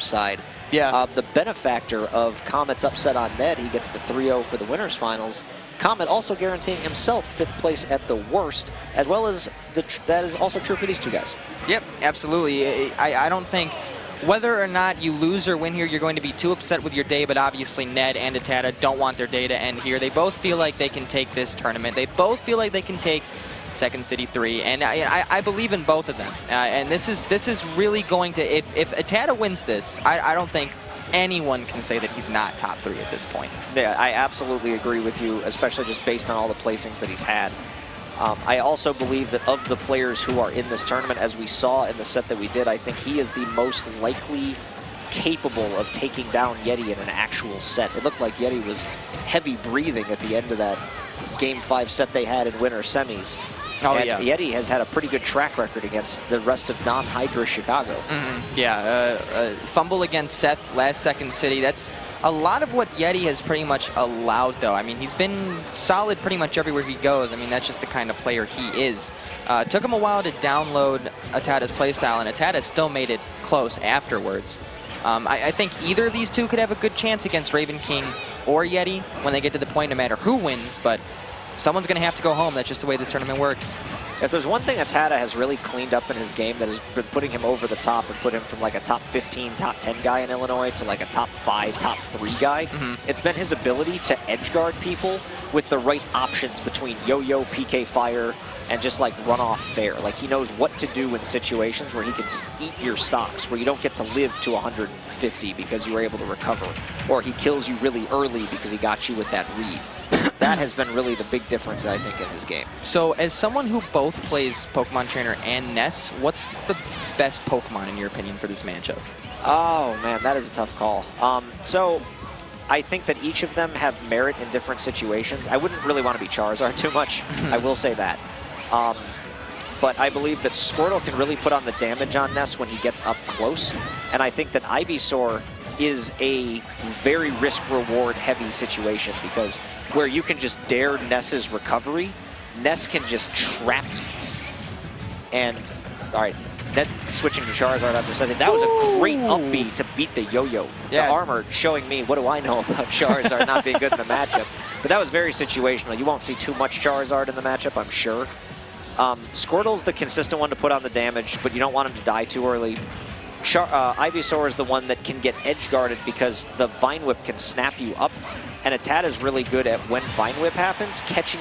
side. Yeah. The benefactor of Comet's upset on Ned, he gets the 3-0 for the winners finals. Comet also guaranteeing himself 5th place at the worst, as well as that is also true for these two guys. Yep, absolutely. I don't think whether or not you lose or win here, you're going to be too upset with your day, but obviously Ned and ATATA don't want their day to end here. They both feel like they can take this tournament. They both feel like they can take Second City 3, and I believe in both of them. And this is really going to, if ATATA wins this, I don't think anyone can say that he's not top 3 at this point. Yeah, I absolutely agree with you, especially just based on all the placings that he's had. I also believe that of the players who are in this tournament, as we saw in the set that we did, I think he is the most likely capable of taking down Yeti in an actual set. It looked like Yeti was heavy breathing at the end of that Game 5 set they had in winter semis. Oh, and yeah. Yeti has had a pretty good track record against the rest of non-Hydra Chicago. Yeah, fumble against Seth last Second City. That's a lot of what Yeti has pretty much allowed, though. I mean, he's been solid pretty much everywhere he goes. I mean, that's just the kind of player he is. Took him a while to download ATATA's playstyle, and ATATA still made it close afterwards. I think either of these two could have a good chance against Raven King or Yeti when they get to the point, no matter who wins, but someone's going to have to go home. That's just the way this tournament works. If there's one thing ATATA has really cleaned up in his game that has been putting him over the top and put him from like a top 15, top 10 guy in Illinois to like a top 5, top 3 guy, it's been his ability to edge guard people with the right options between yo-yo, PK fire, and just like run off fair. Like he knows what to do in situations where he can eat your stocks, where you don't get to live to 150 because you were able to recover, or he kills you really early because he got you with that read. That has been really the big difference, I think, in his game. So as someone who both plays Pokemon Trainer and Ness, what's the best Pokemon in your opinion for this matchup? Oh man, that is a tough call. So I think that each of them have merit in different situations. I wouldn't really want to be Charizard too much. I will say that. But I believe that Squirtle can really put on the damage on Ness when he gets up close. And I think that Ivysaur is a very risk-reward heavy situation, because where you can just dare Ness's recovery, Ness can just trap you. And, all right, Ned switching to Charizard after setting, that was a great up B to beat the yo-yo. Yeah. The armor showing me, what do I know about Charizard not being good in the matchup? But that was very situational. You won't see too much Charizard in the matchup, I'm sure. Squirtle's the consistent one to put on the damage, but you don't want him to die too early. Ivysaur is the one that can get edge guarded because the Vine Whip can snap you up, and ATATA is really good at, when Vine Whip happens, catching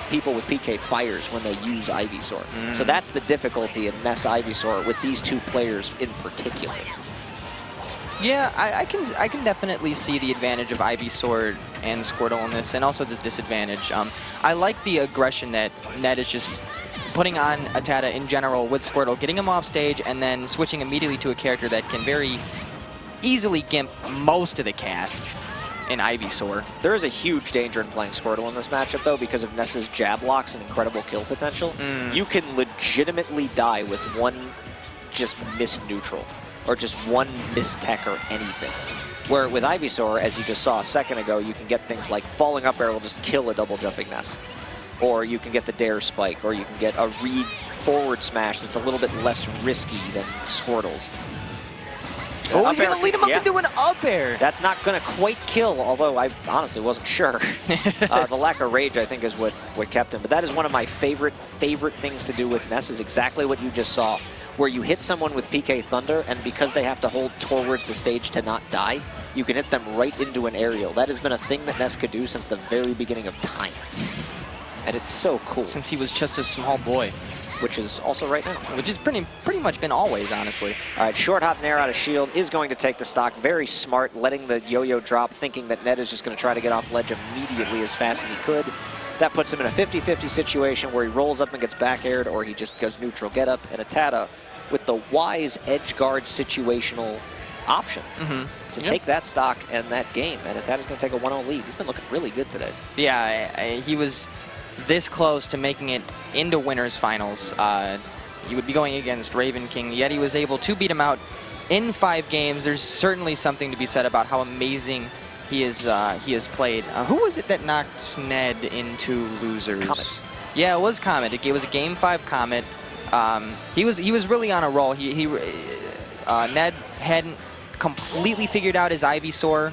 people with PK fires when they use Ivysaur. So that's the difficulty in Ness Ivysaur with these two players in particular. Yeah, I can definitely see the advantage of Ivysaur and Squirtle in this, and also the disadvantage. I like the aggression that Ned is just putting on ATATA in general with Squirtle, getting him off stage, and then switching immediately to a character that can very easily gimp most of the cast in Ivysaur. There is a huge danger in playing Squirtle in this matchup, though, because of Ness's jab blocks and incredible kill potential. You can legitimately die with one just miss neutral, or just one miss tech or anything. Where with Ivysaur, as you just saw a second ago, you can get things like falling up air will just kill a double jumping Ness. Or you can get the dare spike, or you can get a read forward smash that's a little bit less risky than Squirtle's. Oh, he's going to lead him up into an up air. That's not going to quite kill, although I honestly wasn't sure. The lack of rage, I think, is what kept him. But that is one of my favorite things to do with Ness, is exactly what you just saw, where you hit someone with PK Thunder, and because they have to hold towards the stage to not die, you can hit them right into an aerial. That has been a thing that Ness could do since the very beginning of time. And it's so cool. Since he was just a small boy. Which is also right now. Which has pretty much been always, honestly. All right, short hop nair out of shield is going to take the stock. Very smart, letting the yo-yo drop, thinking that Ned is just going to try to get off ledge immediately as fast as he could. That puts him in a 50-50 situation where he rolls up and gets back aired, or he just goes neutral get up. And ATATA with the wise edge guard situational option to take that stock and that game. And ATATA's going to take a 1-0 lead. He's been looking really good today. Yeah, he was this close to making it into winners finals. You would be going against Raven King, yet he was able to beat him out in 5 games. There's certainly something to be said about how amazing he has played. Who was it that knocked Ned into losers? Comet. Yeah, it was Comet. It was a Game 5 Comet. He was really on a roll. Ned hadn't completely figured out his Ivysaur.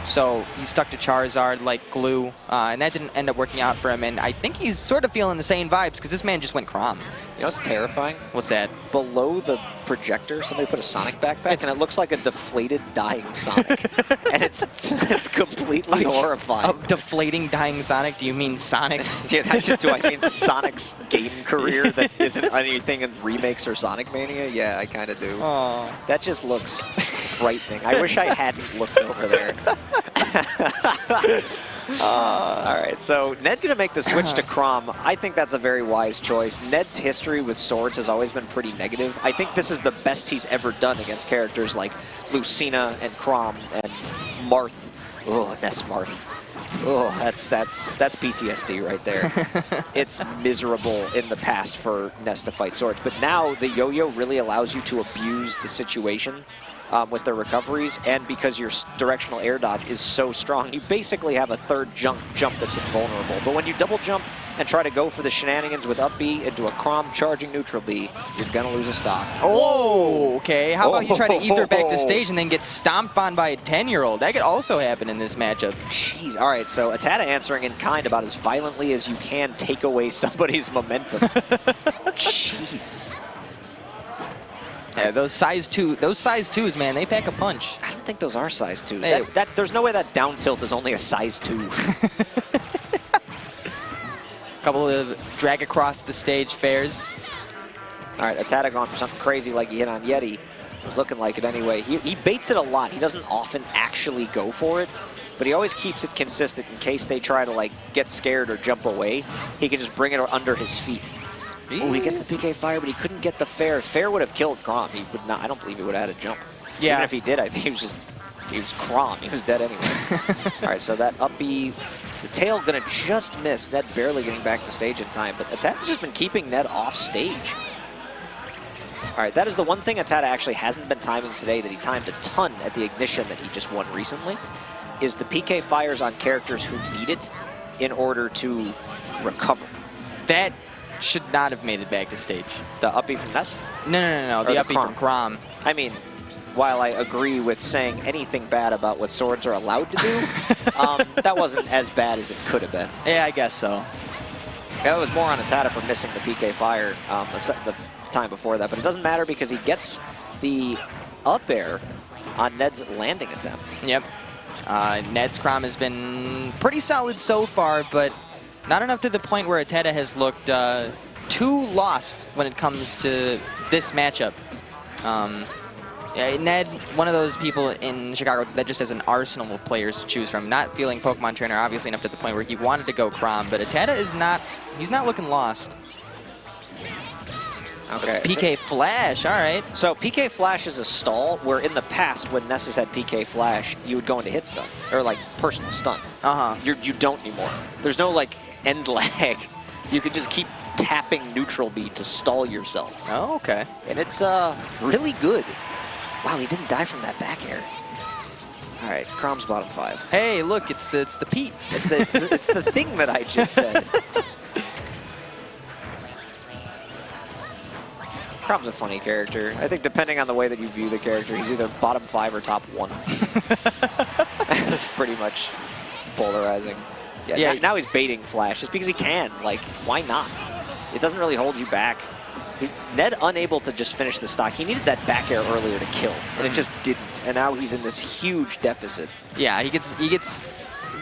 So he stuck to Charizard like glue, and that didn't end up working out for him. And I think he's sort of feeling the same vibes because this man just went Chrom. You know what's terrifying? What's that? Below the projector, somebody put a Sonic backpack, and it looks like a deflated, dying Sonic. And it's completely horrifying. A deflating, dying Sonic? Do you mean Sonic? Yeah, do I mean Sonic's game career that isn't anything in remakes or Sonic Mania? Yeah, I kind of do. Oh. That just looks frightening. I wish I hadn't looked over there. All right, so Ned going to make the switch to Chrom. I think that's a very wise choice. Ned's history with swords has always been pretty negative. I think this is the best he's ever done against characters like Lucina and Chrom and Marth. Oh, Ness Marth. Oh, that's PTSD right there. It's miserable in the past for Ness to fight swords, but now the yo-yo really allows you to abuse the situation with the recoveries, and because your directional air dodge is so strong, you basically have a third jump that's invulnerable. But when you double jump and try to go for the shenanigans with up B into a Chrom charging neutral B, you're gonna lose a stock. Oh, okay. How about you try to ether back to stage and then get stomped on by a 10-year-old? That could also happen in this matchup. Jeez. All right, so ATATA answering in kind about as violently as you can take away somebody's momentum. Jeez. Yeah, those size 2s, man, they pack a punch. I don't think those are size 2s. Hey. There's no way that down tilt is only a size 2. Couple of drag across the stage fairs. All right, ATATA going for something crazy like he hit on Yeti. It's looking like it anyway. He baits it a lot. He doesn't often actually go for it, but he always keeps it consistent in case they try to like get scared or jump away. He can just bring it under his feet. Oh, he gets the PK fire, but he couldn't get the fair. Fair would have killed Chrom. He would not. I don't believe he would have had a jump. Yeah. Even if he did, I think he was Chrom. He was dead anyway. All right, so that up B, the tail gonna just miss. Ned barely getting back to stage in time, but ATATA's just been keeping Ned off stage. All right, that is the one thing ATATA actually hasn't been timing today that he timed a ton at the Ignition that he just won recently, is the PK fires on characters who need it in order to recover. That should not have made it back to stage. The up B from Ness? No. The up B from Chrom. I mean, while I agree with saying anything bad about what swords are allowed to do, that wasn't as bad as it could have been. Yeah, I guess so. That was more on ATATA for missing the PK fire the time before that, but it doesn't matter because he gets the up air on Ned's landing attempt. Yep. Ned's Chrom has been pretty solid so far, but not enough to the point where ATATA has looked too lost when it comes to this matchup. Yeah, Ned, one of those people in Chicago that just has an arsenal of players to choose from. Not feeling Pokemon Trainer obviously enough to the point where he wanted to go Chrom, but ATATA is not, he's not looking lost. Okay. PK Flash, all right. So PK Flash is a stall where in the past when Ness has had PK Flash, you would go into hit stun, or like personal stun. You don't anymore. There's no like end lag. You can just keep tapping neutral B to stall yourself. Oh, okay. And it's really good. Wow, he didn't die from that back air. All right, Chrom's bottom 5. Hey, look, it's the Pete. It's the thing that I just said. Chrom's a funny character. I think depending on the way that you view the character, he's either bottom 5 or top 1. That's pretty much, it's polarizing. Yeah, now he's baiting Flash just because he can. Like, why not? It doesn't really hold you back. Ned unable to just finish the stock. He needed that back air earlier to kill, and it just didn't. And now he's in this huge deficit. Yeah, he gets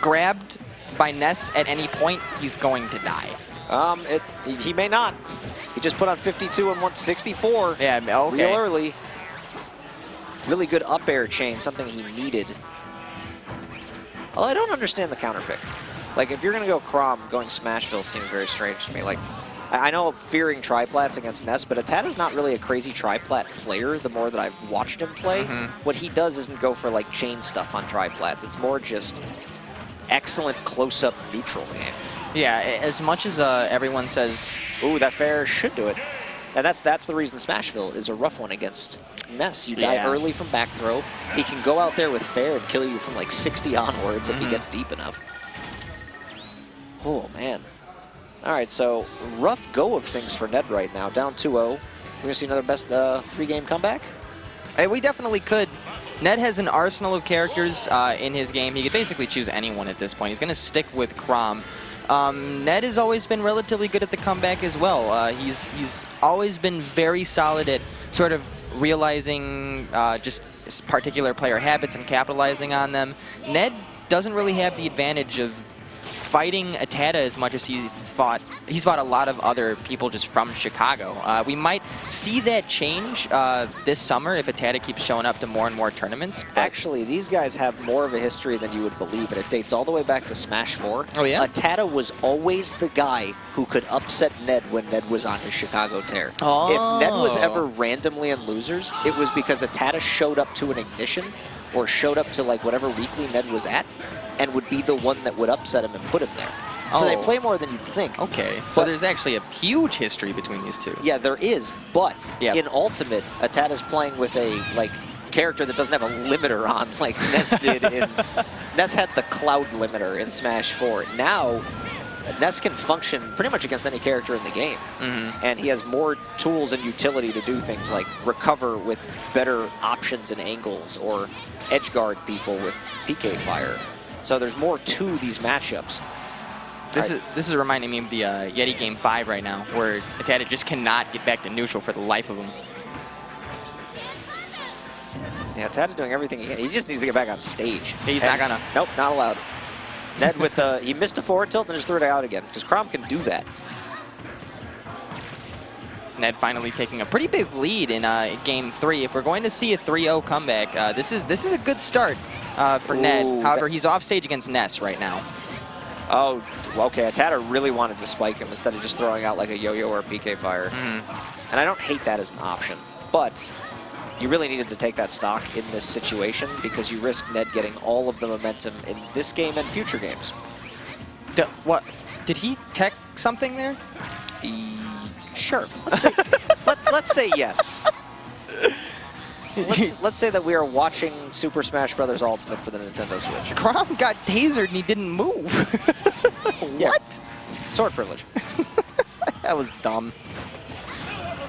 grabbed by Ness at any point, he's going to die. He may not. He just put on 52 and went 64. Yeah, okay. Real early. Really good up air chain, something he needed. Although I don't understand the counter pick. Like, if you're going to go Chrom, going Smashville seems very strange to me. Like, I know fearing triplats against Ness, but ATATA's not really a crazy triplat player the more that I've watched him play. What he does isn't go for, like, chain stuff on triplats. It's more just excellent close-up neutral game. Yeah, as much as everyone says... Ooh, that fair should do it. And that's the reason Smashville is a rough one against Ness. You die early from back throw. He can go out there with fair and kill you from, like, 60 onwards if he gets deep enough. Oh, man. All right, so rough go of things for Ned right now. Down 2-0. We're going to see another best 3-game comeback? Hey, we definitely could. Ned has an arsenal of characters in his game. He could basically choose anyone at this point. He's going to stick with Chrom. Ned has always been relatively good at the comeback as well. He's always been very solid at sort of realizing just particular player habits and capitalizing on them. Ned doesn't really have the advantage of fighting ATATA as much as he's fought a lot of other people just from Chicago. We might see that change this summer if ATATA keeps showing up to more and more tournaments. Actually, these guys have more of a history than you would believe, and it dates all the way back to Smash 4. Oh, yeah? ATATA was always the guy who could upset Ned when Ned was on his Chicago tear. Oh. If Ned was ever randomly in losers, it was because ATATA showed up to an ignition or showed up to like whatever weekly Ned was at and would be the one that would upset him and put him there. So they play more than you'd think. Okay, so there's actually a huge history between these two. Yeah, there is, but in Ultimate, ATATA's playing with a character that doesn't have a limiter on like Ness did in... Ness had the Cloud limiter in Smash 4. Now, Ness can function pretty much against any character in the game. And he has more tools and utility to do things like recover with better options and angles or edge guard people with PK fire. So there's more to these matchups. This is reminding me of the Yeti Game 5 right now, where ATATA just cannot get back to neutral for the life of him. Yeah, ATATA doing everything he can. He just needs to get back on stage. He's not gonna. Nope, not allowed. Ned with the... He missed a forward tilt and just threw it out again, because Chrom can do that. Ned finally taking a pretty big lead in Game 3. If we're going to see a 3-0 comeback, this is a good start for Ned. However, he's off stage against Ness right now. Oh, okay. ATATA really wanted to spike him instead of just throwing out like a yo-yo or a PK fire. And I don't hate that as an option, but you really needed to take that stock in this situation because you risk Ned getting all of the momentum in this game and future games. What? Did he tech something there? Sure. Let's say yes. Let's say that we are watching Super Smash Bros. Ultimate for the Nintendo Switch. Chrom got tasered and he didn't move. What? Sword privilege. That was dumb.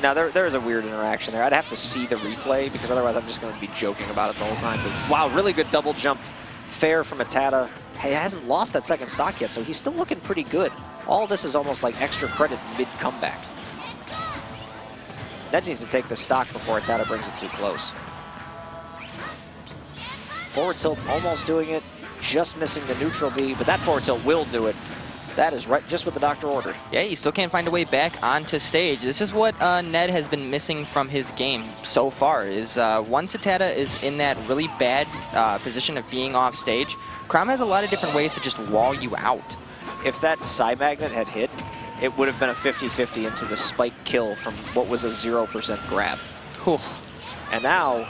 Now, there is a weird interaction there. I'd have to see the replay because otherwise I'm just going to be joking about it the whole time. But, wow, really good double jump. Fair from ATATA. He hasn't lost that second stock yet, so he's still looking pretty good. All this is almost like extra credit mid-comeback. Ned needs to take the stock before ATATA brings it too close. Forward tilt almost doing it, just missing the neutral B, but that forward tilt will do it. That is right, just what the doctor ordered. Yeah, he still can't find a way back onto stage. This is what Ned has been missing from his game so far, is once ATATA is in that really bad position of being off stage, Chrom has a lot of different ways to just wall you out. If that Psy Magnet had hit, it would have been a 50-50 into the spike kill from what was a 0% grab. Whew. And now,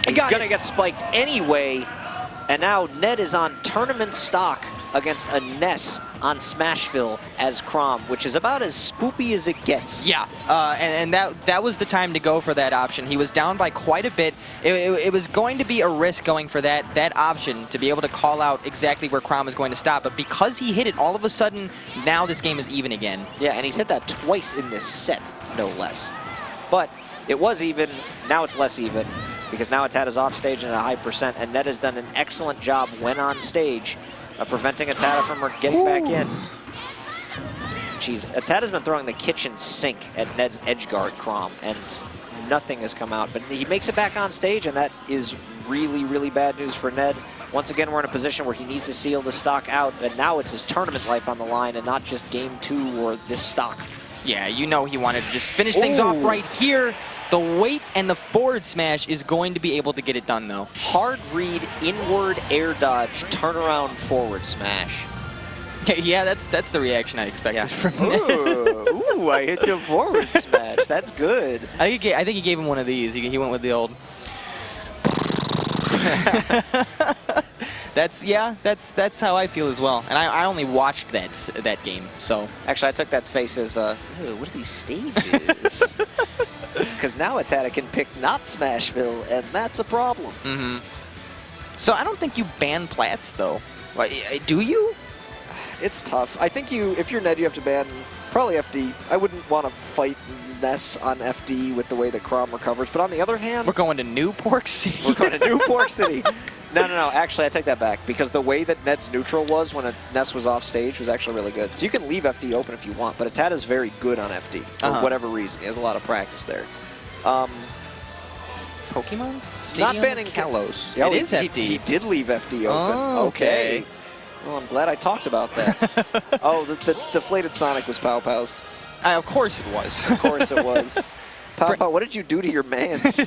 he's going to get spiked anyway. And now Ned is on tournament stock against a Ness on Smashville as Chrom, which is about as spoopy as it gets. Yeah, and that was the time to go for that option. He was down by quite a bit. It was going to be a risk going for that option to be able to call out exactly where Chrom is going to stop. But because he hit it, all of a sudden, now this game is even again. Yeah, and he's hit that twice in this set, no less. But it was even, now it's less even, because now ATATA's off stage at a high percent, and Ned has done an excellent job when on stage of preventing ATATA from getting back in. Jeez, ATATA's been throwing the kitchen sink at Ned's edge guard Chrom, and nothing has come out. But he makes it back on stage, and that is really, really bad news for Ned. Once again, we're in a position where he needs to seal the stock out, and now it's his tournament life on the line and not just game 2 or this stock. Yeah, you know he wanted to just finish things off right here. The weight and the forward smash is going to be able to get it done, though. Hard read, inward air dodge, turnaround forward smash. Yeah, that's the reaction I expected from Ned. Ooh, I hit the forward smash. That's good. I think he gave him one of these. He went with the old. That's how I feel as well. And I only watched that game, so. Actually, I took that face as, what are these stages? Because now ATATA can pick not Smashville, and that's a problem. So I don't think you ban Plats, though. Do you? It's tough. I think if you're Ned, you have to ban Probably FD. I wouldn't want to fight Ness on FD with the way that Chrom recovers. But on the other hand... We're going to New Pork City. We're going to New Pork City. No. Actually, I take that back. Because the way that Ned's neutral was when Ness was off stage was actually really good. So you can leave FD open if you want. But ATATA's very good on FD for whatever reason. He has a lot of practice there. Pokemon's? Not banning Kalos. Yeah, it is FD. He did leave FD open. Oh, okay. Well, I'm glad I talked about that. Oh, the deflated Sonic was Pow Pow's. Of course it was. Of course it was. Pow Pow, what did you do to your mans?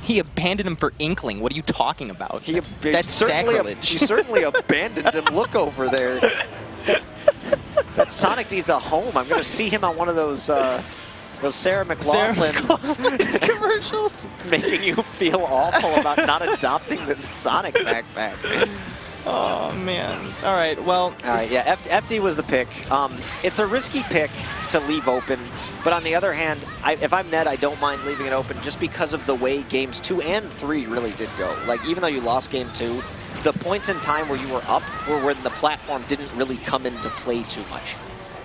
He abandoned him for Inkling. What are you talking about? That's sacrilege. He certainly abandoned him. Look over there. That Sonic needs a home. I'm going to see him on one of those Sarah McLachlan commercials. Making you feel awful about not adopting the Sonic backpack. Oh, man. All right, well. All right, yeah, FD was the pick. It's a risky pick to leave open, but on the other hand, if I'm Ned, I don't mind leaving it open just because of the way games 2 and 3 really did go. Like, even though you lost game 2, the points in time where you were up were when the platform didn't really come into play too much.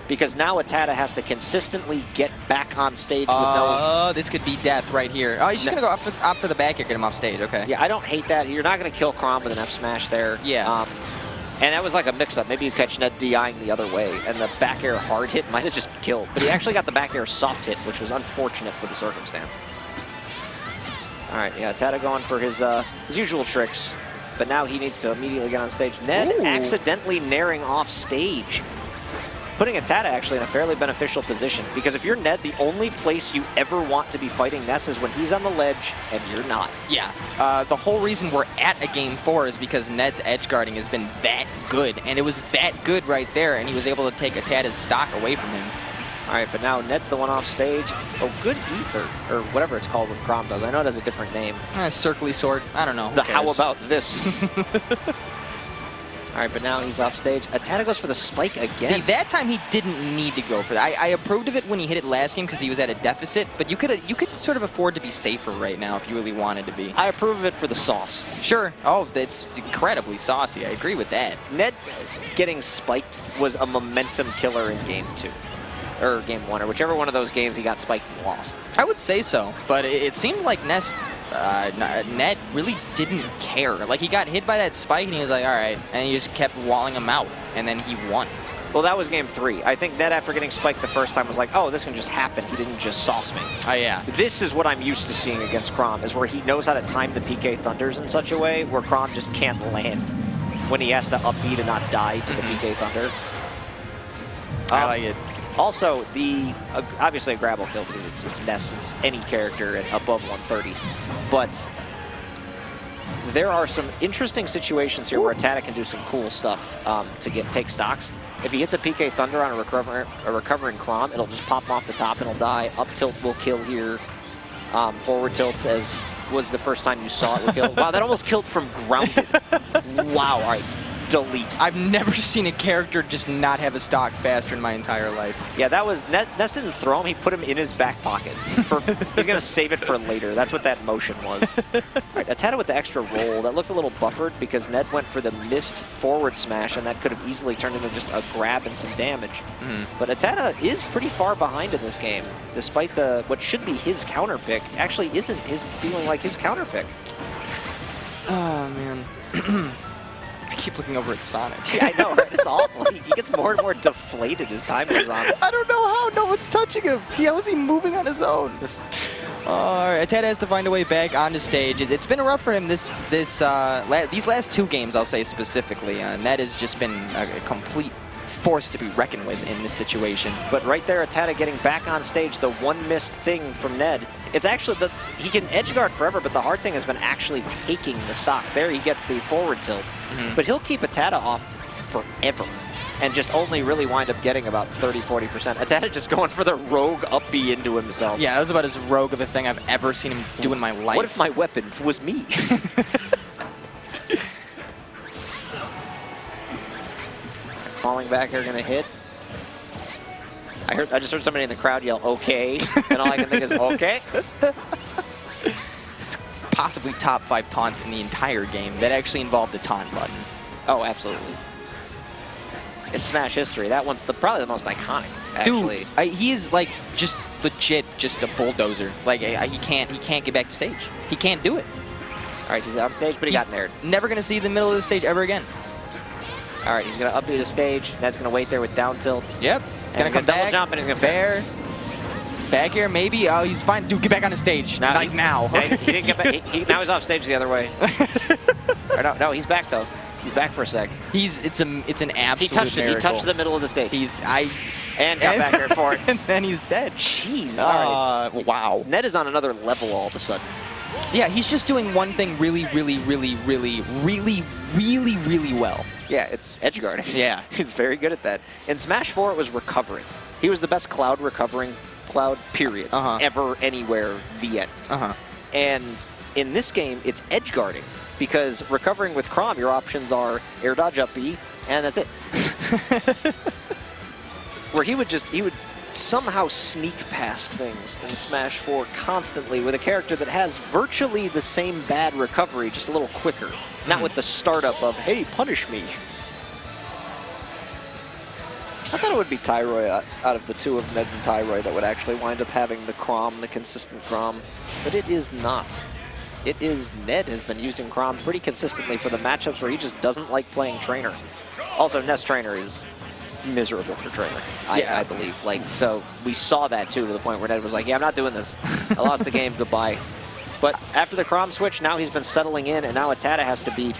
Because now ATATA has to consistently get back on stage with no... this could be death right here. Oh, he's just going to go opt for the back here, get him off stage, okay. Yeah, I don't hate that. You're not going to kill Chrom with an F smash there. Yeah. And that was like a mix-up. Maybe you catch Ned DIing the other way, and the back air hard hit might have just killed. But he actually got the back air soft hit, which was unfortunate for the circumstance. All right, yeah, ATATA going for his usual tricks, but now he needs to immediately get on stage. Ned accidentally naring off stage, putting ATATA actually in a fairly beneficial position, because if you're Ned, the only place you ever want to be fighting Ness is when he's on the ledge and you're not. Yeah, the whole reason we're at a game 4 is because Ned's edge guarding has been that good, and it was that good right there, and he was able to take ATATA's stock away from him. All right, but now Ned's the one off stage. Oh, good ether, or whatever it's called when Chrom does. I know it has a different name. Circly sword, I don't know. The how about this? All right, but now he's off stage. ATATA goes for the spike again. See, that time he didn't need to go for that. I approved of it when he hit it last game because he was at a deficit, but you could sort of afford to be safer right now if you really wanted to be. I approve of it for the sauce. Sure. Oh, it's incredibly saucy. I agree with that. Ned getting spiked was a momentum killer in game 2. Or game 1, or whichever one of those games he got spiked and lost. I would say so, but it seemed like Ned really didn't care. Like, he got hit by that spike, and he was like, all right, and he just kept walling him out, and then he won. Well, that was game 3. I think Ned, after getting spiked the first time, was like, oh, this can just happen. He didn't just sauce me. Oh, yeah. This is what I'm used to seeing against Chrom, is where he knows how to time the PK Thunders in such a way where Chrom just can't land when he has to up B to not die to the PK Thunder. I like it. Also, obviously a grab will kill because it's Ness, it's any character at above 130. But there are some interesting situations here where ATATA can do some cool stuff to take stocks. If he hits a PK Thunder on a recovering Chrom, it'll just pop him off the top and he'll die. Up tilt will kill here. Forward tilt, as was the first time you saw it, will kill. Wow, that almost killed from grounded. Wow, all right. Delete. I've never seen a character just not have a stock faster in my entire life. Yeah, that was Ness didn't throw him. He put him in his back pocket. He's gonna save it for later. That's what that motion was. All right, ATATA with the extra roll. That looked a little buffered because Ned went for the missed forward smash, and that could have easily turned into just a grab and some damage. But ATATA is pretty far behind in this game, despite what should be his counter pick. Actually, isn't feeling like his counter pick. Oh man. I keep looking over at Sonic. Yeah, I know, right? It's awful. He gets more and more deflated as time goes on. I don't know how. No one's touching him. How is he moving on his own? All right, ATATA has to find a way back onto stage. It's been rough for him these last 2 games, I'll say specifically. Ned has just been a complete force to be reckoned with in this situation. But right there, ATATA getting back on stage, the one missed thing from Ned. It's actually he can edge guard forever, but the hard thing has been actually taking the stock. There he gets the forward tilt, but he'll keep ATATA off forever and just only really wind up getting about 30–40%. ATATA just going for the rogue up B into himself. Yeah, that was about as rogue of a thing I've ever seen him do in my life. What if my weapon was me? Falling back are gonna hit. I just heard somebody in the crowd yell, okay, and all I can think is, okay. It's possibly top 5 taunts in the entire game that actually involved the taunt button. Oh, absolutely. in Smash history. That one's probably the most iconic, actually. Dude, he is like just legit, just a bulldozer. Like he can't get back to stage. He can't do it. All right, he's on stage, but he got nared. Never gonna see the middle of the stage ever again. All right, he's gonna up the stage. Ned's gonna wait there with down tilts. Yep. He's gonna come double back, jump and he's gonna fair. Back here, maybe. Oh, he's fine. Dude, get back on the stage. Now, like now. Yeah, he didn't get back. Now he's off stage the other way. Or no, he's back though. He's back for a sec. It's an absolute He touched miracle. it. He touched the middle of the stage. And got back there for it. And then he's dead. Jeez. All right. Wow. Ned is on another level all of a sudden. Yeah, he's just doing one thing really well. Yeah, it's edge guarding. Yeah. He's very good at that. In Smash 4, it was recovering. He was the best Cloud recovering Cloud, period. Ever, anywhere, the end. And in this game, it's edge guarding. Because recovering with Chrom, your options are air dodge up B, and that's it. Where he would somehow sneak past things in Smash 4 constantly with a character that has virtually the same bad recovery, just a little quicker. Not with the startup of, hey, punish me. I thought it would be Tyroy out of the two of Ned and Tyroy that would actually wind up having the Chrom, the consistent Chrom, but it is not. It is Ned has been using Chrom pretty consistently for the matchups where he just doesn't like playing Trainer. Also, Ness Trainer is miserable for Trainer, I believe. Like, so we saw that too, to the point where Ned was like, yeah, I'm not doing this. I lost the game, goodbye. But after the Chrom switch, now he's been settling in, and now ATATA has to be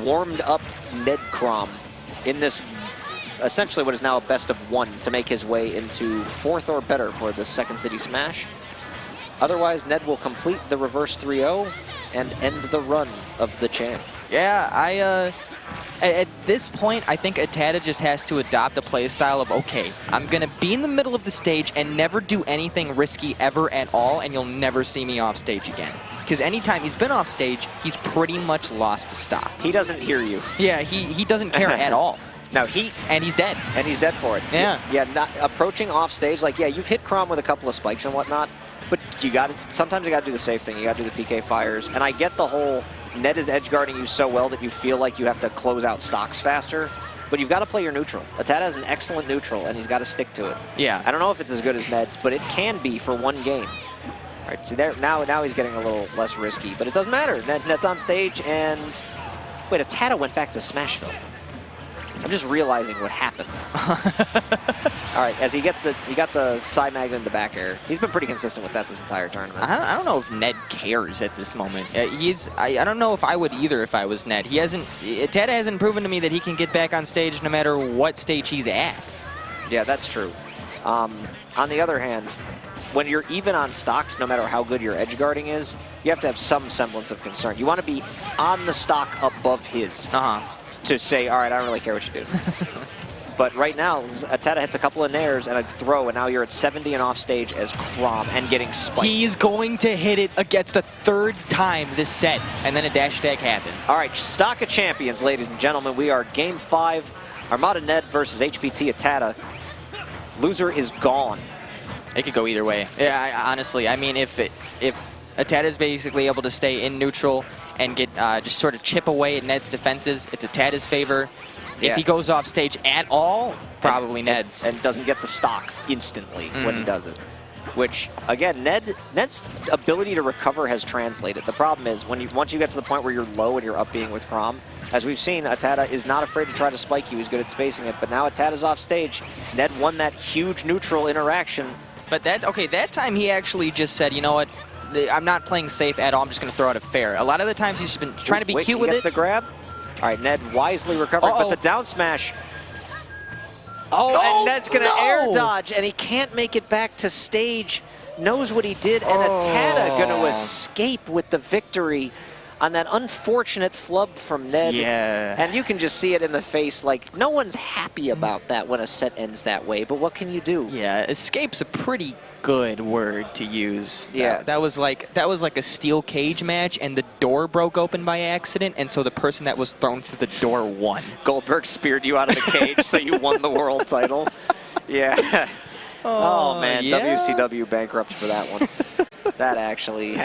warmed up Ned Chrom in this essentially what is now a best of one to make his way into 4th or better for the Second City Smash. Otherwise, Ned will complete the reverse 3-0 and end the run of the champ. Yeah, at this point, I think ATATA just has to adopt a play style of, okay, I'm going to be in the middle of the stage and never do anything risky ever at all, and you'll never see me off stage again. Because anytime he's been off stage, he's pretty much lost to stock. He doesn't hear you. Yeah, he doesn't care at all. No, and he's dead. And he's dead for it. Yeah. Yeah, not approaching off stage, like, yeah, you've hit Chrom with a couple of spikes and whatnot, but sometimes you got to do the safe thing. You got to do the PK fires. And I get the whole Ned is edge guarding you so well that you feel like you have to close out stocks faster, but you've got to play your neutral. ATATA is an excellent neutral, and he's got to stick to it. Yeah. I don't know if it's as good as Ned's, but it can be for one game. All right, see there, now he's getting a little less risky, but it doesn't matter. Ned's on stage, and wait, ATATA went back to Smashville. I'm just realizing what happened. All right, as he got the side magnet into back air. He's been pretty consistent with that this entire tournament. I don't know if Ned cares at this moment. I don't know if I would either if I was Ned. ATATA hasn't proven to me that he can get back on stage no matter what stage he's at. Yeah, that's true. On the other hand, when you're even on stocks, no matter how good your edge guarding is, you have to have some semblance of concern. You want to be on the stock above his. To say, all right, I don't really care what you do. But right now, ATATA hits a couple of nairs and a throw, and now you're at 70 and off stage as Chrom and getting spiked. He's going to hit it against the 3rd time this set, and then a dash attack happened. All right, stock of champions, ladies and gentlemen. We are Game 5, Armada Ned versus HPT ATATA. Loser is gone. It could go either way. Yeah, honestly, I mean, if ATATA is basically able to stay in neutral and get just sort of chip away at Ned's defenses, it's ATATA's favor. Yeah. If he goes off stage at all, probably Ned's. And doesn't get the stock instantly when he does it. Which, again, Ned's ability to recover has translated. The problem is, once you get to the point where you're low and you're up being with Chrom, as we've seen, ATATA is not afraid to try to spike you. He's good at spacing it. But now ATATA's off stage. Ned won that huge neutral interaction. But that time he actually just said, you know what, I'm not playing safe at all. I'm just going to throw it at fair. A lot of the times he's been trying to be cute with it. He gets the grab. All right, Ned wisely recovering, but the down smash. And Ned's going to air dodge, and he can't make it back to stage. Knows what he did, and ATATA going to escape with the victory on that unfortunate flub from Ned. Yeah. And you can just see it in the face. Like, no one's happy about that when a set ends that way, but what can you do? Yeah, escape's a pretty good word to use. Yeah. That was like a steel cage match, and the door broke open by accident, and so the person that was thrown through the door won. Goldberg speared you out of the cage, so you won the world title. Yeah. Oh man, yeah. WCW bankrupt for that one. That actually